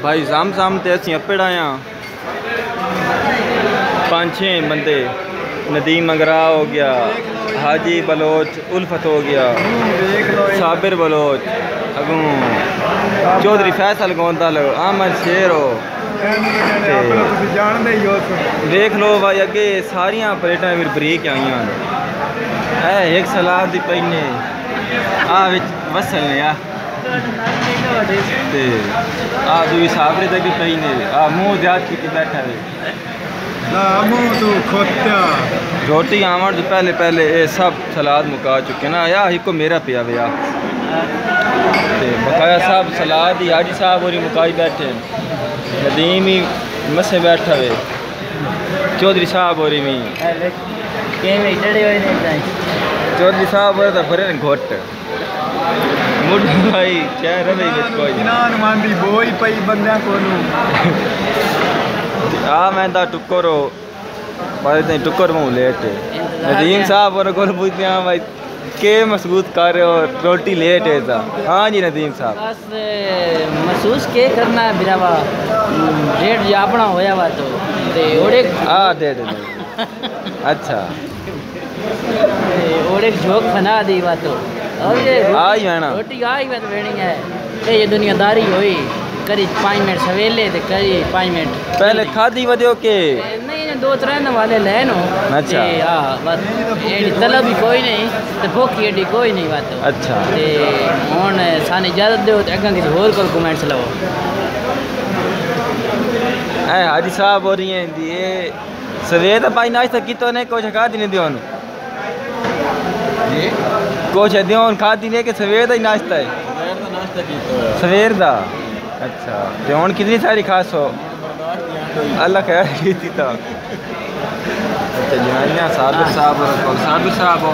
भाई जाम ते असी अपेड़ आया 5-6 बंदे। नदीम मंगरा हो गया, हाजी बलोच उल्फत हो गया, साबिर बलोच अगू चौधरी फैसल गोंदल अहमद शेर हो। देख लो भाई अगे सारिया प्लेटा मेरी बरीक आईया है। एक सलाद दी पई ने आ विच वसल ने आ दूई साबरे तक पई ने आ मुँह जात की बैठा वे रोटी आवन तो पहले पहले ये सब सलाद मुका चुके ना या को मेरा पिया वे बकाया सब सलाद ही हाजी साहब और मुकाई बैठे। नदीम ही मसे बैठा वे, चौधरी साहब और चौधरी साहब और तो भरे घोट मुड भाई क्या रहे कोई मांदी बोई पई बंदा कोनू आ मैं दा टुक्कर हो पर ते टुक्कर मुंह लेट नदीम साहब और गोल पूछते हैं भाई के महसूस कर रहे हो रोटी लेट है ता। हाँ जी नदीम साहब बस महसूस के करना है बिरावा रेट जो अपना होया हुआ तो ते ओड़े आ दे अच्छा ओड़े झोंक फना दी हुआ तो अब ये आई है ना रोटी आई बात वेणी है ये दुनियादारी होई करी 5 मिनट सवेले ते करी 5 मिनट पहले खादी वदियो के नहीं 2-3 वाले लेनो। अच्छा हां बस एडी तलब भी कोई नहीं ते भूखी एडी कोई नहीं बात। अच्छा ते हुन साने इजाजत दो ते अगा किसी होर को कमेंट्स लाओ। ए हाजी साहब हो रही हैं ये सवेर दा भाई नाश्ता कीतो ने कुछ खा दी नहीं दियो ये कुछ दियो खा दी ने के सवेर दा ही नाश्ता है सवेर दा नाश्ता कीतो सवेर दा। अच्छा ते हुन कितनी सारी खास हो अल्लाह खैर की थी तो। अच्छा जनानियां साबिर साहब और साबिर साहब हो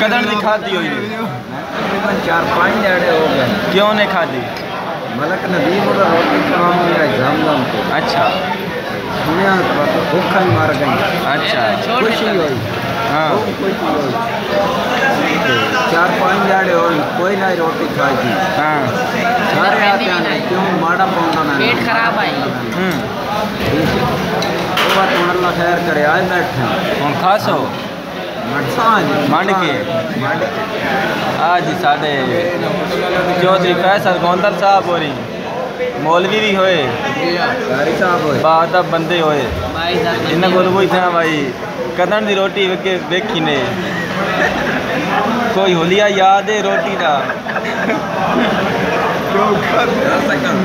कदन दी खादी हुई तकरीबन 4-5 जड़े हो गए। क्यों ने खादी मलक नदीम और रोटी खाऊं मेरा जमदम को। अच्छा सुनिया तो भूखा ही मार गई। अच्छा खुशी हुई हाँ 4-5 जड़े हो कोई ना रोटी खाई थी। हाँ सारे आते हैं क्यों माड़ा पौंदा ना पेट खराब आई वो बात अल्लाह खैर करे आए बैठे हम खास हो मंड के आज साढ़े चौधरी फैसल गोंदल साहब हो रही मौलवी भी होए बादब बंदे होए इन्हें को कोई था भाई कदन दी रोटी देखी ने कोई होलिया याद है रोटी का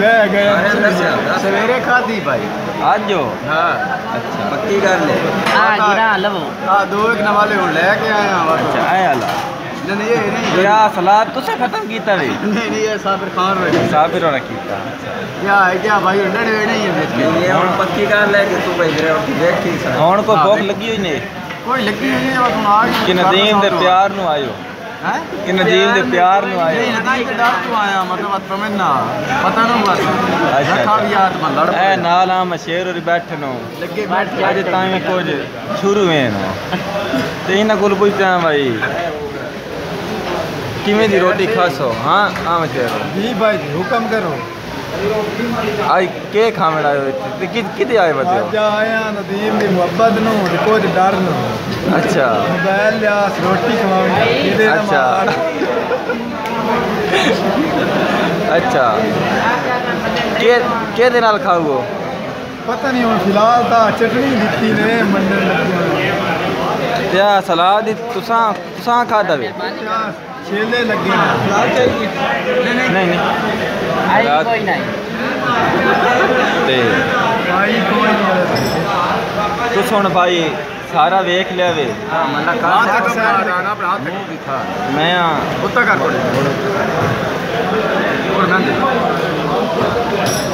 मैं गया सवेरे खाती भाई आज जो हाँ अच्छा पक्की कर ले गिरा लवो हां 2-1 नवाले हो लेके आया। अच्छा आया ला नहीं ये नहीं या सलाद तुसे खत्म कीता वे नहीं ये साबिर खान वे साबिर होना कीता या है क्या भाई डड़े नहीं है ये हुन पक्की कर ले कि तू भाई देखी हुन को भूख लगी हुई ने कोई लगी हुई है बस आज कि नदीम दे प्यार नु आयो हैं कि नदीम दे प्यार नु आयो नहीं नदीम के डर तो आया मतलब तमन्ना पता ना बस अच्छा खा भी यार मन लड़ ए नाल आ शेर और बैठे नो लगे बैठ के आज टाइम में कुछ शुरू है ना ते इना कोल पूछता भाई किमें दी रोटी खासो। हाँ हाँ शेर जी भाई हुक्म करो आई के खामड़ा आयो ते किदे आए बताओ आज आया नदीम दी मोहब्बत नु ते कुछ डर नु। अच्छा मोबाइल या रोटी खवाऊंगा किदे अच्छा अच्छा के दे नाल खाओ पता नहीं हुन फिलहाल ता चटनी दित्ती ने मंडन क्या सलाद तुसा खादा वे छेले लगे सलाद चाहिए नहीं आई कोई नहीं ते भाई कोई नहीं तू सुन भाई सारा वेख लिया वे मैं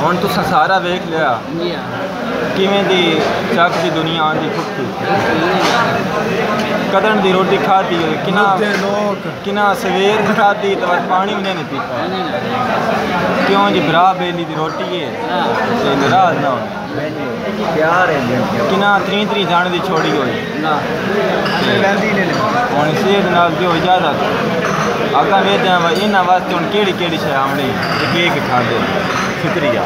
हुन तुस सारा वेख लिया किवें दी चक दी दुनिया आंदी भुक्खी कदन दी रोटी खाती है किना सवेर दी खाती तो पानी भी नहीं पीता क्यों जी भरा बेली दी रोटी है नाराज ना प्यार है किना 3 जाने दी छोड़ी हुई हुन सेहत नाल जो इजाजत अगर वेद इन्होंने वास्ते हूँ केड़ी केड़ी शे आनी केक खाते शुक्रिया।